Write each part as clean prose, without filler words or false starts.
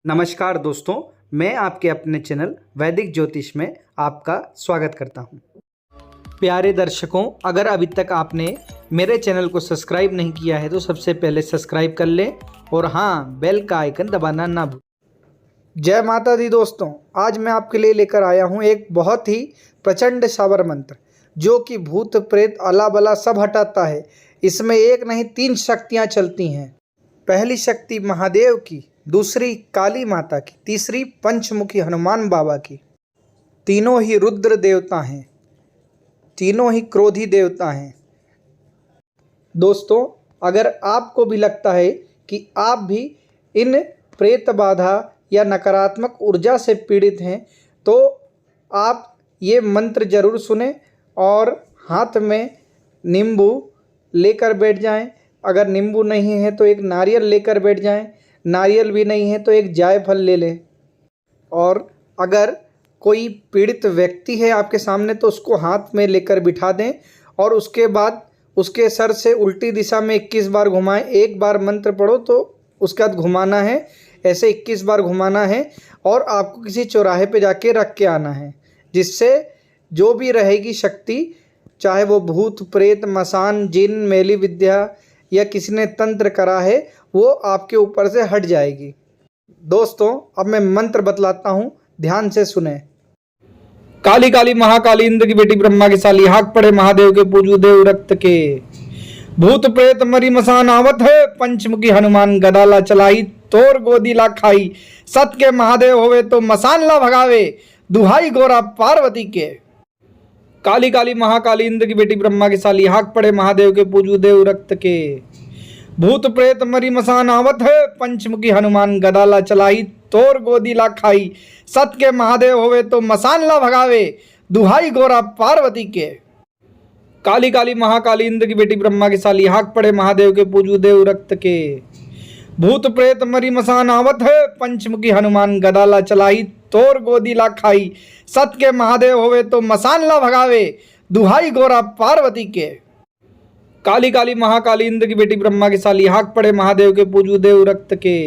नमस्कार दोस्तों, मैं आपके अपने चैनल वैदिक ज्योतिष में आपका स्वागत करता हूं। प्यारे दर्शकों, अगर अभी तक आपने मेरे चैनल को सब्सक्राइब नहीं किया है तो सबसे पहले सब्सक्राइब कर लें और हाँ, बेल का आइकन दबाना ना भूलें। जय माता दी दोस्तों, आज मैं आपके लिए लेकर आया हूं एक बहुत ही प्रचंड शावर मंत्र जो कि भूत प्रेत अला बला सब हटाता है। इसमें एक नहीं 3 शक्तियाँ चलती हैं। पहली शक्ति महादेव की, दूसरी काली माता की, तीसरी पंचमुखी हनुमान बाबा की। तीनों ही रुद्र देवता हैं, तीनों ही क्रोधी देवता हैं। दोस्तों, अगर आपको भी लगता है कि आप भी इन प्रेत बाधा या नकारात्मक ऊर्जा से पीड़ित हैं तो आप ये मंत्र जरूर सुने और हाथ में नींबू लेकर बैठ जाएं। अगर नींबू नहीं है तो एक नारियल लेकर बैठ जाएं, नारियल भी नहीं है तो एक जायफल ले लें। और अगर कोई पीड़ित व्यक्ति है आपके सामने तो उसको हाथ में लेकर बिठा दें और उसके बाद उसके सर से उल्टी दिशा में 21 बार घुमाएं। एक बार मंत्र पढ़ो तो उसके बाद घुमाना है, ऐसे 21 बार घुमाना है और आपको किसी चौराहे पे जाके रख के आना है, जिससे जो भी रहेगी शक्ति, चाहे वो भूत प्रेत मसान जिन मैली विद्या या किसी ने तंत्र करा है, वो आपके ऊपर से हट जाएगी। दोस्तों, अब मैं मंत्र बतलाता हूँ, ध्यान से सुने। काली काली महाकाली इंद्र की बेटी ब्रह्मा की साली, हाथ पड़े महादेव के पूजू देव रक्त के। भूत प्रेत मरी मसान आवत है, पंचमुखी हनुमान गदाला चलाई, तोर गोदी ला खाई। सत के महादेव होवे तो मसान ला भगावे, दुहाई गोरा पार्वती के। काली काली महाकाली इंद्र की बेटी ब्रह्मा की साली, हाथ पड़े महादेव के पूजू देव रक्त के। भूत प्रेत मरी मसान आवत है, पंचमुखी हनुमान गदाला चलाई, तोर गोदी ला खाई। सत के महादेव होवे तो मसान ला भगावे, दुहाई गोरा पार्वती के। काली काली महाकाली इंद्र की बेटी ब्रह्मा की साली, हाथ पड़े महादेव के पूजू देव रक्त के। भूत प्रेत मरी मसान आवत है, पंचमुखी हनुमान गदाला चलाई, तोर गोदी ला खाई। सत के महादेव होवे तो मसान ला भगावे, दुहाई गोरा पार्वती के। काली काली महाकाली इंद्र की बेटी ब्रह्मा की साली, हाथ पड़े महादेव के पूजू देव रक्त के।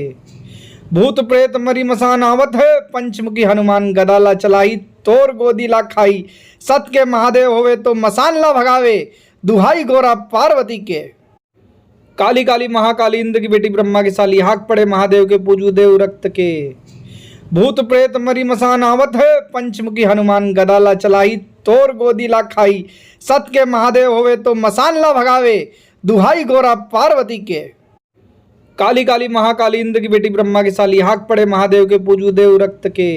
भूत प्रेत मरी मसान आवत है, पंचमुखी हनुमान गदाला चलाई, तोर गोदी ला खाई। सत के महादेव होवे तो मसान ला भगावे, दुहाई गोरा पार्वती के। काली काली महाकाली इंद्र की बेटी ब्रह्मा की साली, हाथ पड़े महादेव के पूजू देव रक्त के। भूत प्रेत मरी मसान आवत है, पंचमुखी हनुमान गदाला चलाई, तोर गोदी ला खाई। सत के महादेव होवे तो मसान ला भगावे, दुहाई गोरा पार्वती के। काली काली महाकाली इंद्र की बेटी ब्रह्मा की साली, हाथ पड़े महादेव के पूजू देव रक्त के।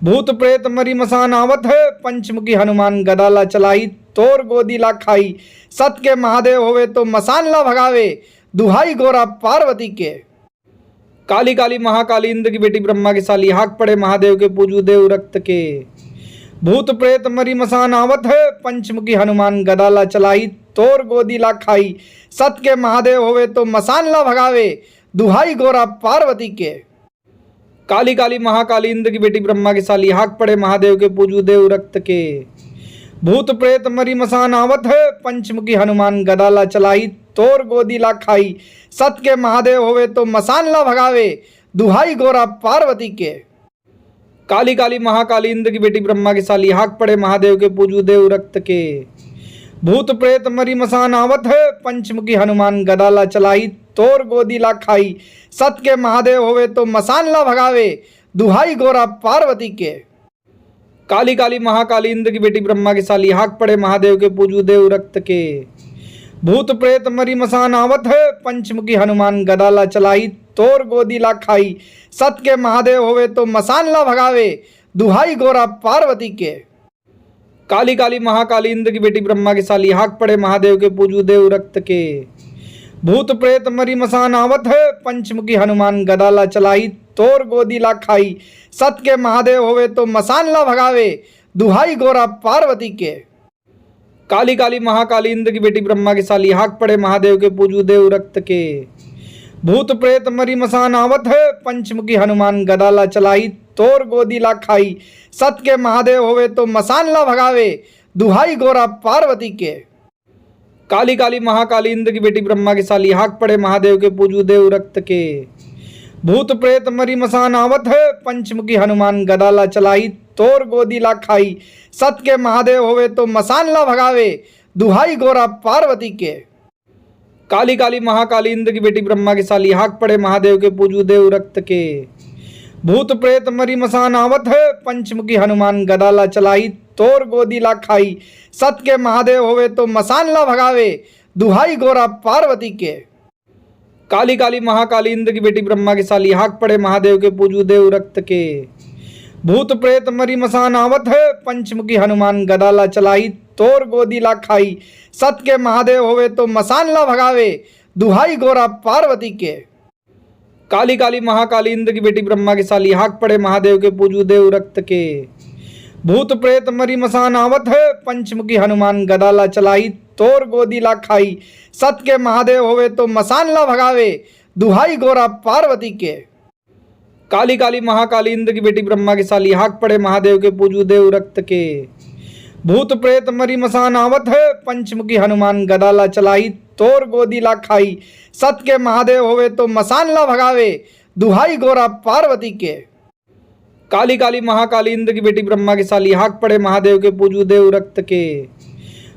भूत प्रेत मरी मसान आवत है, पंचमुखी हनुमान गदाला चलाई, तोर गोदी ला खाई। सत के महादेव होवे तो मसान ला भगावे, दुहाई गोरा पार्वती के। काली काली महाकाली इंद्र की बेटी ब्रह्मा की साली, हाथ पड़े महादेव के पूजू देव रक्त के। भूत प्रेत मरी मसान आवत है, पंचमुखी हनुमान गदाला चलाई, तोर गोदी ला खाई। सत के महादेव होवे तो मसान ला भगावे, दुहाई गोरा पार्वती के। काली काली महाकाली इंद्र की बेटी ब्रह्मा की साली, हाथ पड़े महादेव के पूजू देव रक्त के। भूत प्रेत मरी मसान आवत है, पंचमुखी हनुमान गदाला चलाई, तोर गोदी ला खाई। सत के महादेव होवे तो मसान ला भगावे, दुहाई गोरा पार्वती के। काली काली महाकाली इंद्र की बेटी ब्रह्मा की साली, हाथ पड़े महादेव के पूजू देव रक्त के। भूत प्रेत मरी मसान आवत है, पंचमुखी हनुमान गदाला चलाई, तोर गोदी ला खाई। सत के महादेव होवे तो मसान ला भगावे, दुहाई गोरा पार्वती के। काली काली महाकाली इंद्र की बेटी ब्रह्मा की साली, हाथ पड़े महादेव के पूजू देव रक्त के। भूत प्रेत मरी मसान आवत है, पंचमुखी हनुमान गदाला चलाई, तोर गोदी ला खाई। सत के महादेव होवे तो मसान ला भगावे, दुहाई गोरा पार्वती के। काली काली महाकाली इंद्र की बेटी ब्रह्मा की साली, हाथ पड़े महादेव के पूजू देव रक्त के। भूत प्रेत मरी मसान आवत है, पंचमुखी हनुमान गदाला चलाई, तोर गोदी ला खाई। सत के महादेव होवे तो मसान ला भगावे, दुहाई गोरा पार्वती के। काली काली महाकाली इंद्र की बेटी ब्रह्मा की साली, हाथ पड़े महादेव के पूजू देव रक्त के। भूत प्रेत मरी मसान आवत है, पंचमुखी हनुमान गदाला चलाई, तोर गोदी ला खाई। सत के महादेव होवे तो मसान ला भगावे, दुहाई गोरा पार्वती के। काली काली महाकाली इंद्र की बेटी ब्रह्मा की साली, हाथ पड़े महादेव के पूजू देव रक्त के। भूत प्रेत मरी मसान आवत है, पंचमुखी हनुमान गदाला चलाई, तोर गोदी ला खाई, सत के महादेव होवे तो मसान ला भगावे, दुहाई गोरा पार्वती के। काली काली महाकाली इंद्र की बेटी ब्रह्मा की साली, हाक पड़े महादेव के पूजू देव रक्त के। भूत प्रेत मरी मसान आवत है, पंचमुखी हनुमान गदाला चलाई, तोर गोदी ला खाई, सत के महादेव होवे तो मसान ला भगावे, दुहाई गोरा पार्वती के। काली काली महाकाली इंद्र की बेटी ब्रह्मा की साली, हाक पड़े महादेव के पूजू देव रक्त के। भूत प्रेत मरी मसान आवत है, पंचमुखी हनुमान गदाला चलाई, तोर गोदी ला खाई, सत के महादेव होवे तो मसान ला भगावे, दुहाई गोरा पार्वती के। काली काली महाकाली इंद्र की बेटी ब्रह्मा की साली, हाक पड़े महादेव के पूजू देव रक्त के। भूत प्रेत मरी मसान आवत है, पंचमुखी हनुमान गदाला चलाई, तोर गोदी ला खाई, सत के महादेव होवे तो मसान ला भगावे, दुहाई गोरा पार्वती के। काली काली महाकाली इंद्र की बेटी ब्रह्मा की साली, हाक पड़े महादेव के पूजू देव रक्त के। भूत प्रेत मरी मसान आवत है, पंचमुखी हनुमान गदाला चलाई, तोर गोदी ला खाई, सत के महादेव होवे तो मसान ला भगावे, दुहाई गोरा पार्वती के। काली काली महाकाली इंद्र की बेटी ब्रह्मा की साली, हाक पड़े महादेव के पूजू देव रक्त के।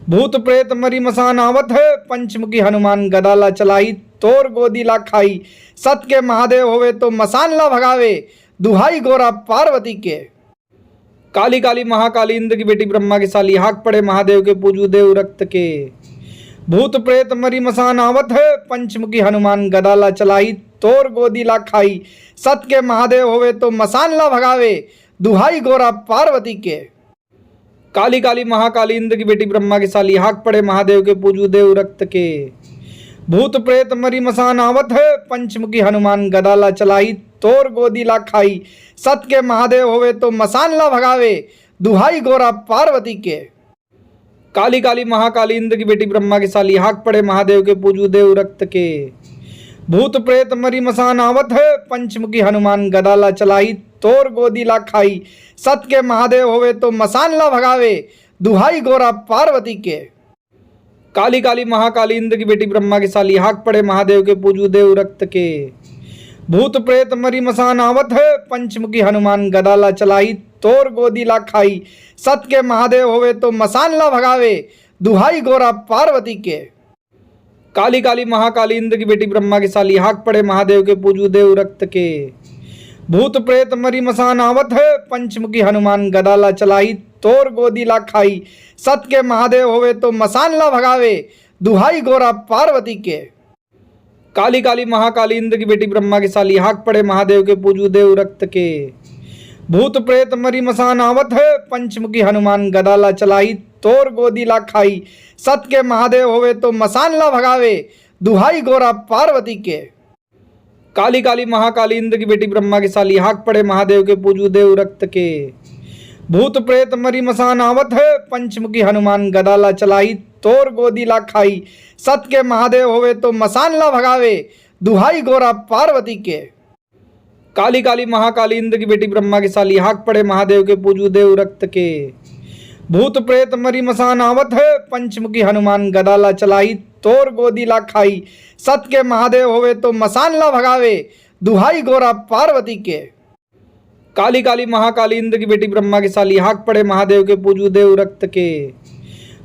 भूत प्रेत मरी मसान आवत है, पंचमुखी हनुमान गदाला चलाई, तोर गोदी ला खाई, सत के महादेव होवे तो मसान ला भगावे, दुहाई गोरा पार्वती के। काली काली महाकाली इंद्र की बेटी ब्रह्मा की साली, हाक पड़े महादेव के पूजू देव रक्त के। भूत प्रेत मरी मसान आवत है, पंचमुखी हनुमान गदाला चलाई, तोर गोदी ला खाई, सत के महादेव होवे तो मसान ला भगावे, दुहाई गोरा पार्वती के। काली काली महाकाली इंद्र की बेटी ब्रह्मा की साली, हाक पड़े महादेव के पूजू देव रक्त के। भूत प्रेत मरी मसान आवत है, पंचमुखी हनुमान गदाला चलाई, तोर गोदी ला खाई, सत के महादेव होवे तो मसान ला भगावे, दुहाई गोरा पार्वती के। काली काली महाकाली इंद्र की बेटी ब्रह्मा की साली, हाक पड़े महादेव के पूजू देव रक्त के। भूत प्रेत मरी मसान आवत है, पंचमुखी हनुमान गदाला चलाई, तोर गोदी ला खाई, सत के महादेव होवे तो मसान ला भगावे, दुहाई गोरा पार्वती के। काली काली महाकाली इंद्र की बेटी ब्रह्मा की साली, हाक पड़े महादेव के पूजू देव रक्त के। भूत प्रेत मरी मसान आवत है, पंचमुखी हनुमान गदाला चलाई, तोर गोदी ला खाई, सत के महादेव होवे तो मसान ला भगावे, दुहाई गोरा पार्वती के। काली काली महाकाली इंद्र की बेटी ब्रह्मा की साली, हाक पड़े महादेव के पूजू देव रक्त के। भूत प्रेत मरी मसान आवत है, पंचमुखी हनुमान गदाला चलाई, तोर गोदी ला खाई, सत के महादेव होवे तो मसान ला भगावे, दुहाई गोरा पार्वती के। काली काली महाकाली इंद्र की बेटी ब्रह्मा की साली, हाक पड़े महादेव के पूजू देव रक्त के। भूत प्रेत मरी मसान आवत है, पंचमुखी हनुमान गदाला चलाई, तोर गोदी ला खाई, सत के महादेव होवे तो मसान ला भगावे, दुहाई गोरा पार्वती के। काली काली महाकाली इंद्र की बेटी ब्रह्मा की साली, हाक पड़े महादेव के पूजू देव रक्त के। भूत प्रेत मरी मसान आवत है, पंचमुखी हनुमान गदाला चलाई, तोर गोदी ला खाई, सत के महादेव होवे तो मसान ला भगावे, दुहाई गोरा पार्वती के। काली काली महाकाली इंद्र की बेटी ब्रह्मा की साली, हाक पड़े महादेव के पूजू देव रक्त के। भूत प्रेत मरी मसान आवत है, पंचमुखी हनुमान गदाला चलाई, तोर गोदी ला खाई, सत के महादेव होवे तो मसान ला भगावे, दुहाई गोरा पार्वती के। काली काली महाकाली इंद्र की बेटी ब्रह्मा की साली, हाक पड़े महादेव के पूजू देव रक्त के।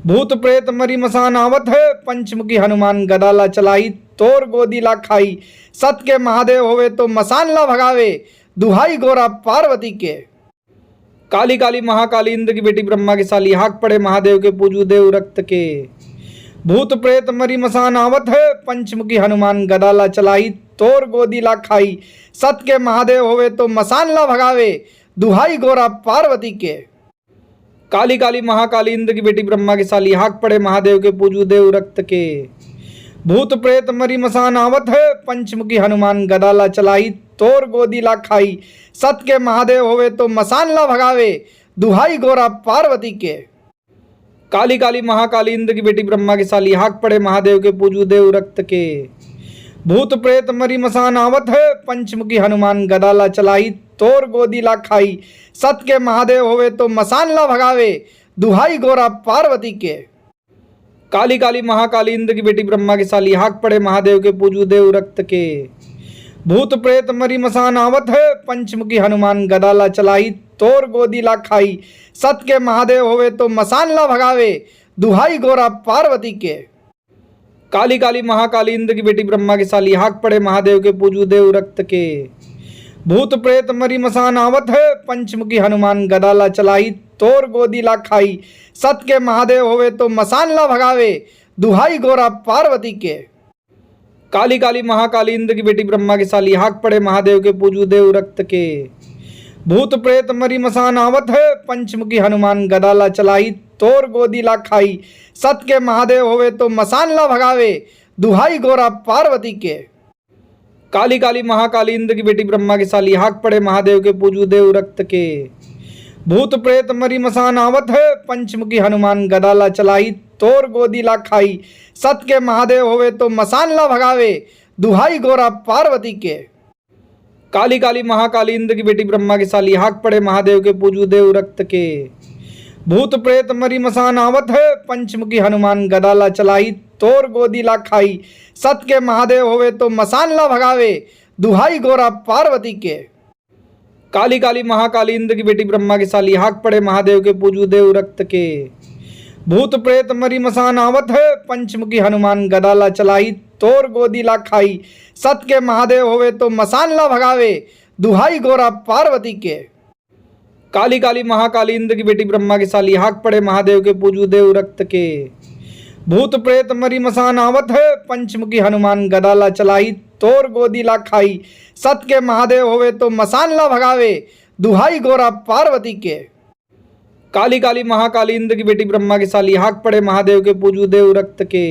भूत प्रेत मरी मसान आवत है, पंचमुखी हनुमान गदाला चलाई, तोर गोदी ला खाई, सत के महादेव होवे तो मसान ला भगावे, दुहाई गोरा पार्वती के। काली काली महाकाली इंद्र की बेटी ब्रह्मा की साली, हाक पड़े महादेव के पूजू देव रक्त के। भूत प्रेत मरी मसान आवत है, पंचमुखी हनुमान गदाला चलाई, तोर गोदी ला खाई, सत के महादेव होवे तो मसान ला भगावे, दुहाई गोरा पार्वती के। काली काली महाकाली इंद्र की बेटी ब्रह्मा की साली, हाक पड़े महादेव के पूजू देव रक्त के। भूत प्रेत मरी मसान आवत है, पंचमुखी हनुमान गदाला चलाई, तोर गोदी ला खाई, सत के महादेव होवे तो मसान ला भगावे, दुहाई गोरा पार्वती के। काली काली महाकाली इंद्र की बेटी ब्रह्मा की साली, हाक पड़े महादेव के पूजू देव रक्त के। भूत प्रेत मरी मसान आवत है, पंचमुखी हनुमान गदाला चलाई, तोर गोदी ला खाई, सत के महादेव होवे तो मसान ला भगावे, दुहाई गोरा पार्वती के। काली काली महाकाली इंद्र की बेटी ब्रह्मा की साली, हाक पड़े महादेव के पूजू देव रक्त के। भूत प्रेत मरी मसान आवत है, पंचमुखी हनुमान गदाला चलाई, तोर गोदी ला खाई, सत के महादेव होवे तो मसान ला भगावे, दुहाई गोरा पार्वती के। काली काली महाकाली इंद्र की बेटी ब्रह्मा की साली, हाक पड़े महादेव के पूजू देव रक्त के। भूत प्रेत मरी मसान आवत है, पंचमुखी हनुमान गदाला चलाई, तोर गोदी ला खाई, सत के महादेव होवे तो मसान ला भगावे, दुहाई गोरा पार्वती के। काली काली महाकाली इंद्र की बेटी ब्रह्मा की साली, हाक पड़े महादेव के पूजू देव रक्त के। भूत प्रेत मरी मसान आवत है, पंचमुखी हनुमान गदाला चलाई, तोर गोदी ला खाई, सत के महादेव होवे तो मसान ला भगावे, दुहाई गोरा पार्वती के। काली काली महाकाली इंद्र की बेटी ब्रह्मा की साली, हाक पड़े महादेव के पूजू देव रक्त के। भूत प्रेत मरी मसान आवत है, पंचमुखी हनुमान गदाला चलाई, तोर गोदी ला खाई, सत के महादेव होवे तो मसान ला भगावे, दुहाई गोरा पार्वती के। काली काली महाकाली इंद्र की बेटी ब्रह्मा की साली, हाक पड़े महादेव के पूजू देव रक्त के। भूत प्रेत मरी मसान आवत है, पंचमुखी हनुमान गदाला चलाई, तोर गोदी ला खाई, सत के महादेव होवे तो मसान ला भगावे, दुहाई गोरा पार्वती के। काली काली महाकाली इंद्र की बेटी ब्रह्मा की साली, हाक पड़े महादेव के पूजू देव रक्त के। भूत प्रेत मरी मसान आवत है, पंचमुखी हनुमान गदाला चलाई, तोर गोदी ला खाई, सत के महादेव होवे तो मसान ला भगावे, दुहाई गोरा पार्वती के। काली काली महाकाली इंद्र की बेटी ब्रह्मा की साली, हाक पड़े महादेव के पूजू देव रक्त के। भूत प्रेत मरी मसान आवत है, पंचमुखी हनुमान गदाला चलाई, तोर गोदी ला खाई, सत के महादेव होवे तो मसान ला भगावे, दुहाई गोरा पार्वती के। काली काली महाकाली इंद्र की बेटी ब्रह्मा की साली, हाक पड़े महादेव के पूजू देव रक्त के।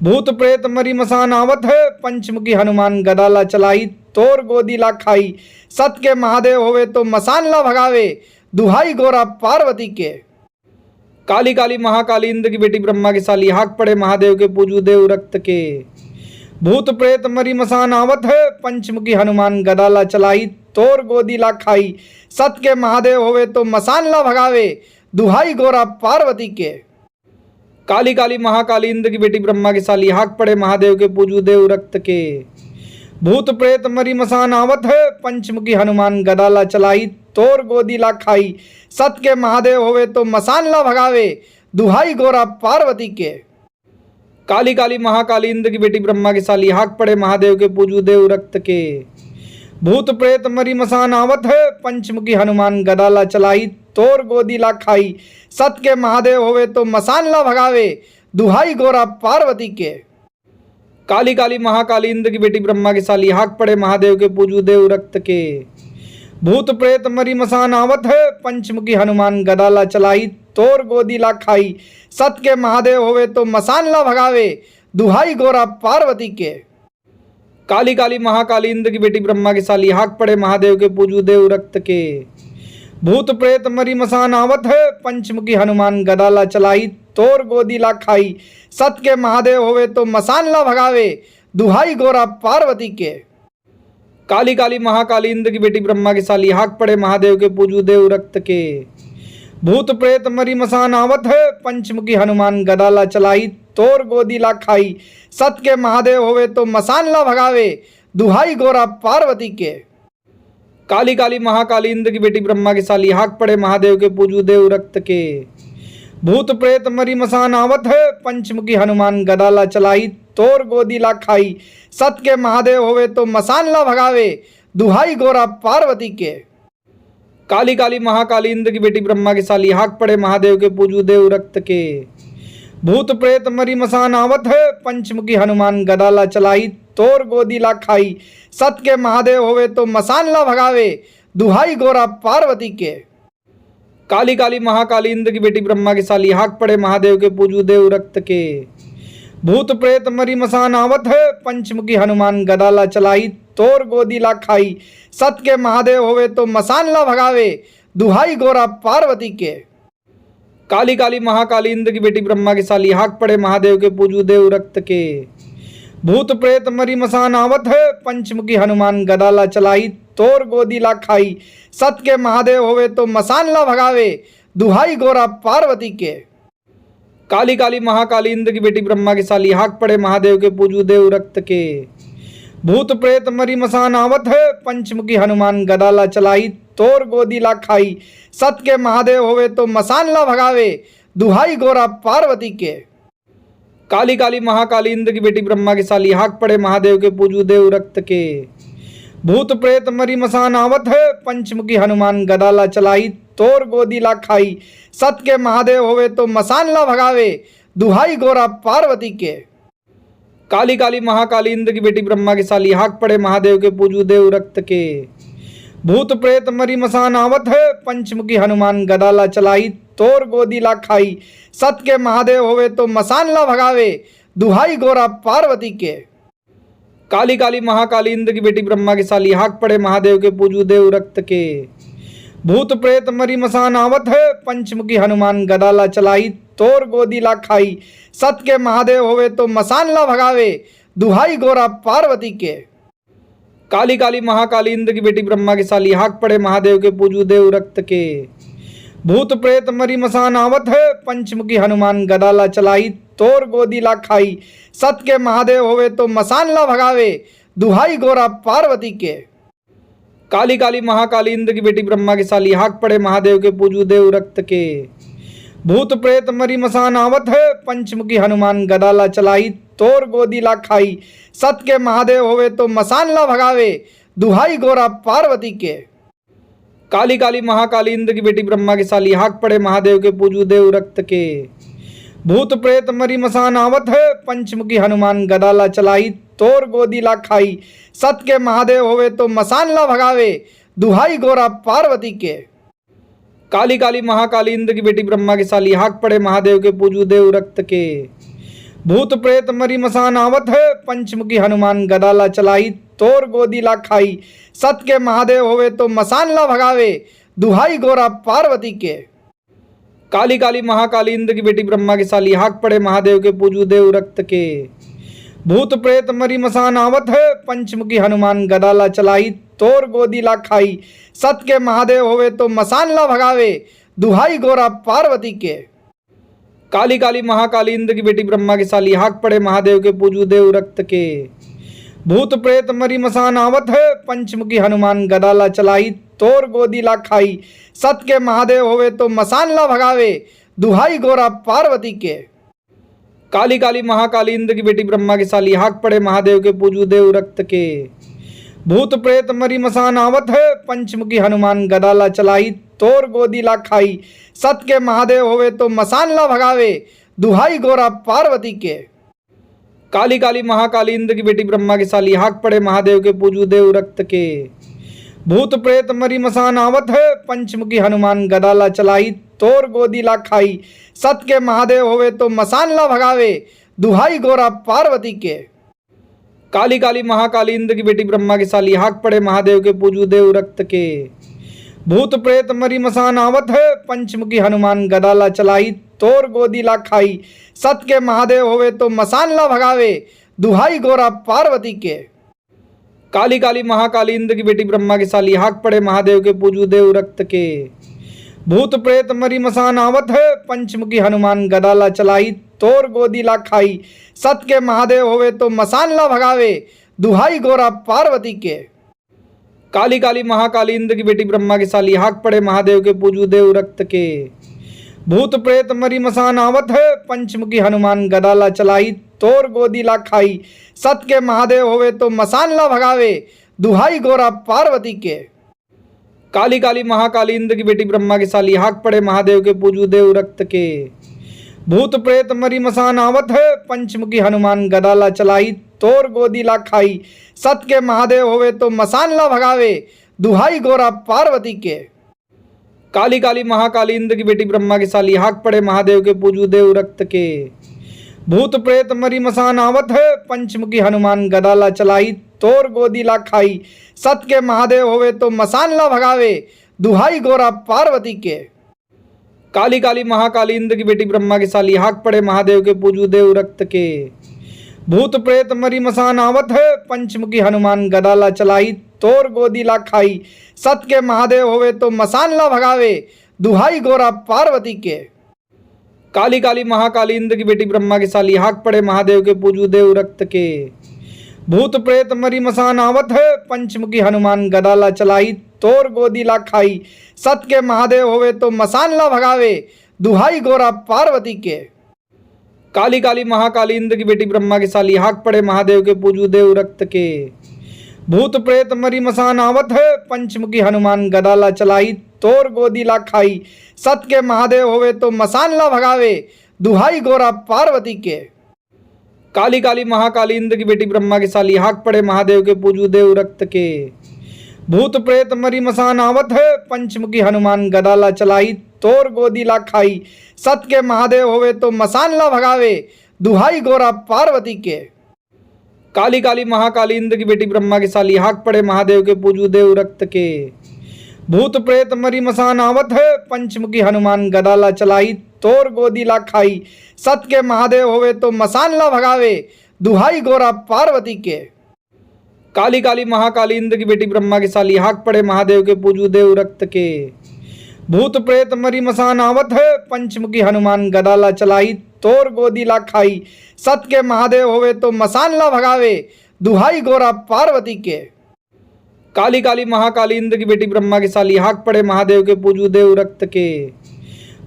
भूत प्रेत मरी मसान आवत है, पंचमुखी हनुमान गदाला चलाई, तोर गोदी ला खाई, सत के महादेव होवे तो मसान ला भगावे, दुहाई गोरा पार्वती के। काली काली महाकाली इंद्र की बेटी ब्रह्मा की साली, हाक पड़े महादेव के पूजू देव रक्त के। भूत प्रेत मरी मसान आवत है, पंचमुखी हनुमान गदाला चलाई, तोर गोदी ला खाई, सत के महादेव होवे तो मसान ला भगावे, दुहाई गोरा पार्वती के। काली काली महाकाली इंद्र की बेटी ब्रह्मा की साली, हाक पड़े महादेव के पूजू देव रक्त के। भूत प्रेत मरी मसान आवत है, पंचमुखी हनुमान गदाला चलाई, तोर गोदी ला खाई, सत के महादेव होवे तो मसान ला भगावे, दुहाई गोरा पार्वती के। काली काली महाकाली इंद्र की बेटी ब्रह्मा की साली, हाक पड़े महादेव के पूजू देव रक्त के। भूत प्रेत मरी मसान आवत है, पंचमुखी हनुमान गदाला चलाई, तोर गोदी ला खाई, सत के महादेव होवे तो मसान ला भगावे, दुहाई गोरा पार्वती के। काली काली महाकाली इंद्र की बेटी ब्रह्मा की साली, हाक पड़े महादेव के पूजू देव रक्त के। भूत प्रेत मरी मसान आवत है, पंचमुखी हनुमान गदाला चलाई, तोर गोदी ला खाई, सत के महादेव होवे तो मसान ला भगावे, दुहाई गोरा पार्वती के। काली काली महाकाली इंद्र की बेटी ब्रह्मा की साली, हाक पड़े महादेव के पूजू देव रक्त के। भूत प्रेत मरी मसान आवत है, पंचमुखी हनुमान गदाला चलाई, तोर गोदी ला खाई, सत के महादेव होवे तो मसान ला भगावे, दुहाई गोरा पार्वती के। काली काली महाकाली इंद्र की बेटी ब्रह्मा की साली, हाक पड़े महादेव के पूजू देव रक्त के। भूत प्रेत मरी मसान आवत है, पंचमुखी हनुमान गदाला चलाई, तोर गोदी ला खाई, सत के महादेव होवे तो मसान ला भगावे, दुहाई गोरा पार्वती के। काली काली महाकाली इंद्र की बेटी ब्रह्मा की साली, हाक पड़े महादेव के पूजू देव रक्त के। भूत प्रेत मरी मसान आवत है, पंचमुखी हनुमान गदाला चलाई, तोर गोदी ला खाई, सत के महादेव होवे तो मसान ला भगावे, दुहाई गोरा पार्वती के। काली काली महाकाली इंद्र की बेटी ब्रह्मा की साली, हाक पड़े महादेव के पूजू देव रक्त के। भूत प्रेत मरी मसान आवत है, पंचमुखी हनुमान गदाला चलाई, तोर गोदी ला खाई, सत के महादेव होवे तो मसान ला भगावे, दुहाई गोरा पार्वती के। काली काली महाकाली इंद्र की बेटी ब्रह्मा की साली, हाक पड़े महादेव के पूजू देव रक्त के। भूत प्रेत मरी मसान आवत है, पंचमुखी हनुमान गदाला चलाई, तोर गोदी ला खाई, सत के महादेव होवे तो मसान ला भगावे, दुहाई गोरा पार्वती के। काली काली महाकाली इंद्र की बेटी ब्रह्मा की साली, हाक पड़े महादेव के पूजू देव रक्त के। भूत प्रेत मरी मसान आवत है, पंचमुखी हनुमान गदाला चलाई, तोर गोदी ला खाई, सत के महादेव होवे तो मसान ला भगावे, दुहाई गोरा पार्वती के। काली काली महाकाली इंद्र की बेटी ब्रह्मा की साली, हाक पड़े महादेव के पूजू देव रक्त के। भूत प्रेत मरी मसान आवत है, पंचमुखी हनुमान गदाला चलाई, तोर गोदी ला खाई, सत के महादेव होवे तो मसान ला भगावे, दुहाई गोरा पार्वती के। काली काली महाकाली इंद्र की बेटी ब्रह्मा की साली, हाक पड़े महादेव के पूजू देव रक्त के। भूत प्रेत मरी मसान आवत है, पंचमुखी हनुमान गदाला चलाई, तोर गोदी ला खाई, सत के महादेव होवे तो मसान ला भगावे, दुहाई गोरा पार्वती के। काली काली महाकाली इंद्र की बेटी ब्रह्मा की साली, हाक पड़े महादेव के पूजू देव रक्त के। भूत प्रेत मरी मसान आवत है, पंचमुखी हनुमान गदाला चलाई, तोर गोदी ला खाई, सत के महादेव होवे तो मसान ला भगावे, दुहाई गोरा पार्वती के। काली काली महाकाली इंद्र की बेटी ब्रह्मा की साली, हाक पड़े महादेव के पूजू देव रक्त के। भूत प्रेत मरी मसान आवत है, पंचमुखी हनुमान गदाला चलाई, तोर गोदी ला खाई, सत के महादेव होवे तो मसान ला भगावे, दुहाई गोरा पार्वती के। काली काली महाकाली इंद्र की बेटी ब्रह्मा की साली, हाक पड़े महादेव के पूजू देव रक्त के। भूत प्रेत मरी मसान आवत है, पंचमुखी हनुमान गदाला चलाई, तोर गोदी ला खाई, सत के महादेव होवे तो मसान ला भगावे, दुहाई गोरा पार्वती के। काली काली महाकाली इंद्र की बेटी ब्रह्मा की साली, हाक पड़े महादेव के पूजू देव रक्त के। भूत प्रेत मरी मसान आवत है, पंचमुखी हनुमान गदाला चलाई, तोर गोदी ला खाई, सत के महादेव होवे तो मसान ला भगावे, दुहाई गोरा पार्वती के। काली काली महाकाली इंद्र की बेटी ब्रह्मा की साली, हाक पड़े महादेव के पूजू देव रक्त के। भूत प्रेत मरी मसान आवत है, पंचमुखी हनुमान गदाला चलाई, तोर गोदी ला खाई, सत के महादेव होवे तो मसान ला भगावे, दुहाई गोरा पार्वती के। काली काली महाकाली इंद्र की बेटी ब्रह्मा की साली, हाक पड़े महादेव के पूजू देव रक्त के। भूत प्रेत मरी मसान आवत है, पंचमुखी हनुमान गदाला चलाई, तोर गोदी ला खाई, सत के महादेव होवे तो मसान ला भगावे, दुहाई गोरा पार्वती के। काली काली महाकाली इंद्र की बेटी ब्रह्मा की साली, हाक पड़े महादेव के पूजू देव रक्त के। भूत प्रेत मरी मसान आवत है, पंचमुखी हनुमान गदाला चलाई, तोर गोदी ला खाई, सत के महादेव होवे तो मसान ला भगावे, दुहाई गोरा पार्वती के। काली काली महाकाली इंद्र की बेटी ब्रह्मा की साली, हाक पड़े महादेव के पूजू देव रक्त के। भूत प्रेत मरी मसान आवत है, पंचमुखी हनुमान गदाला चलाई, तोर गोदी ला खाई, सत के महादेव होवे तो मसान ला भगावे, दुहाई गोरा पार्वती के। काली काली महाकाली इंद्र की बेटी ब्रह्मा की साली, हाक पड़े महादेव के पूजू देव रक्त के। भूत प्रेत मरी मसान आवत है, पंचमुखी हनुमान गदाला चलाई, तोर गोदी ला खाई, सत के महादेव होवे तो मसान ला भगावे, दुहाई गोरा पार्वती के। काली काली महाकाली इंद्र की बेटी ब्रह्मा की साली, हाक पड़े महादेव के पूजू देव रक्त के। भूत प्रेत मरी मसान आवत है, पंचमुखी हनुमान गदाला चलाई, तोर गोदी ला खाई, सत के महादेव होवे तो मसान ला भगावे, दुहाई गोरा पार्वती के। काली काली महाकाली इंद्र की बेटी ब्रह्मा की साली, हाक पड़े महादेव के पूजू देव रक्त के। भूत प्रेत मरी मसान आवत है, पंचमुखी हनुमान गदाला चलाई, तोर गोदी ला खाई, सत के महादेव होवे तो मसान ला भगावे, दुहाई गोरा पार्वती के। काली काली महाकाली इंद्र की बेटी ब्रह्मा की साली, हाक पड़े महादेव के पूजू देव रक्त के। भूत प्रेत मरी मसान आवत है, पंचमुखी हनुमान गदाला चलाई, तोर गोदी ला खाई, सत के महादेव होवे तो मसान ला भगावे, दुहाई गोरा पार्वती के। काली काली महाकाली इंद्र की बेटी ब्रह्मा की साली, हाक पड़े महादेव के पूजू देव रक्त के। भूत प्रेत मरी मसान आवत है, पंचमुखी हनुमान गदाला चलाई, तोर गोदी ला खाई, सत के महादेव होवे तो मसान ला भगावे, दुहाई गोरा पार्वती के। काली काली महाकाली इंद्र की बेटी ब्रह्मा की साली, हाक पड़े महादेव के पूजू देव रक्त के। भूत प्रेत मरी मसान आवत है, पंचमुखी हनुमान गदाला चलाई, तोर गोदी ला खाई, सत के महादेव होवे तो मसान ला भगावे, दुहाई गोरा पार्वती के। काली काली महाकाली इंद्र की बेटी ब्रह्मा की साली, हाक पड़े महादेव के पूजू देव रक्त के। भूत प्रेत मरी मसान आवत है, पंचमुखी हनुमान गदाला चलाई, तोर गोदी ला खाई, सत के महादेव होवे तो मसान ला भगावे, दुहाई गोरा पार्वती के। काली काली महाकाली इंद्र की बेटी ब्रह्मा की साली, हाक पड़े महादेव के पूजू देव रक्त के। भूत प्रेत मरी मसान आवत है, पंचमुखी हनुमान गदाला चलाई, तोर गोदी ला खाई, सत के महादेव होवे तो मसान ला भगावे, दुहाई गोरा पार्वती के। काली काली महाकाली इंद्र की बेटी ब्रह्मा की साली, हाक पड़े महादेव के पूजू देव रक्त के। भूत प्रेत मरी मसान आवत है, पंचमुखी हनुमान गदाला चलाई, तोर गोदी ला खाई, सत के महादेव होवे तो मसान ला भगावे, दुहाई गोरा पार्वती के। काली काली महाकाली इंद्र की बेटी ब्रह्मा की साली, हाक पड़े महादेव के पूजू देव रक्त के। भूत प्रेत मरी मसान आवत है, पंचमुखी हनुमान गदाला चलाई, तोर गोदी ला खाई, सत के महादेव होवे तो मसान ला भगावे, दुहाई गोरा पार्वती के। काली काली महाकाली इंद्र की बेटी ब्रह्मा की साली, हाक पड़े महादेव के पूजू देव रक्त के। भूत प्रेत मरी मसान आवत है, पंचमुखी हनुमान गदाला चलाई, तोर गोदी ला खाई, सत के महादेव होवे तो मसान ला भगावे, दुहाई गोरा पार्वती के। काली काली महाकाली इंद्र की बेटी ब्रह्मा की साली, हाक पड़े महादेव के पूजू देव रक्त के। भूत प्रेत मरी मसान आवत है, पंचमुखी हनुमान गदाला चलाई, तोर गोदी ला खाई, सत के महादेव होवे तो मसान ला भगावे, दुहाई गोरा पार्वती के। काली काली महाकाली इंद्र की बेटी ब्रह्मा की साली, हाक पड़े महादेव के पूजू देव रक्त के। भूत प्रेत मरी मसान आवत है, पंचमुखी हनुमान गदाला चलाई, तोर गोदी ला खाई, सत के महादेव होवे तो मसान ला भगावे, दुहाई गोरा पार्वती के। काली काली महाकाली इंद्र की बेटी ब्रह्मा की साली, हाक पड़े महादेव के पूजू देव रक्त के।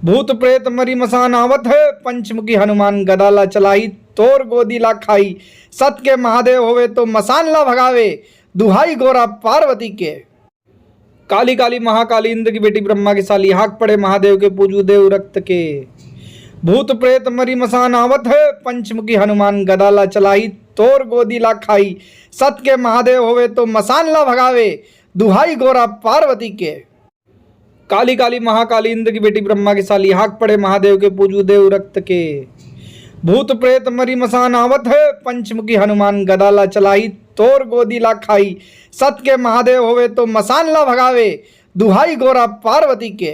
भूत प्रेत मरी मसान आवत है, पंचमुखी हनुमान गदाला चलाई, तोर गोदी ला खाई, सत के महादेव होवे तो मसान ला भगावे, दुहाई गोरा पार्वती के। काली काली महाकाली इंद्र की बेटी ब्रह्मा की साली, हाक पड़े महादेव के पूजू देव रक्त के। भूत प्रेत मरी मसान आवत है, पंचमुखी हनुमान गदाला चलाई, तोर गोदी ला खाई, सत के महादेव होवे तो मसान ला भगावे, दुहाई गोरा पार्वती के। काली काली महाकाली इंद्र की बेटी ब्रह्मा की साली, हाक पड़े महादेव के पूजू देव रक्त के। भूत प्रेत मरी मसान आवत है, पंचमुखी हनुमान गदाला चलाई, तोर गोदी ला खाई, सत के महादेव होवे तो मसान ला भगावे, दुहाई गोरा पार्वती के।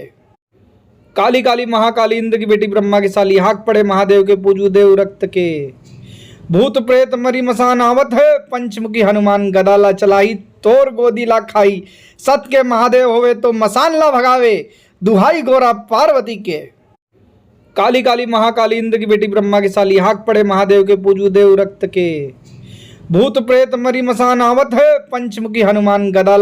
काली काली महाकाली इंद्र की बेटी ब्रह्मा की साली, हाक पड़े महादेव के पूजू देव रक्त के। भूत प्रेत मरी मसान आवत है, पंचमुखी हनुमान गदाला चलाई, तोर गोदी ला खाई, सत के महादेव होवे तो मसान ला भगावे, दुहाई गोरा पार्वती के। काली काली महाकाली इंद्र की बेटी ब्रह्मा की साली, हाक पड़े महादेव के पूजू देव रक्त के। भूत प्रेत मरी मसान आवत है, पंचमुखी हनुमान गदाला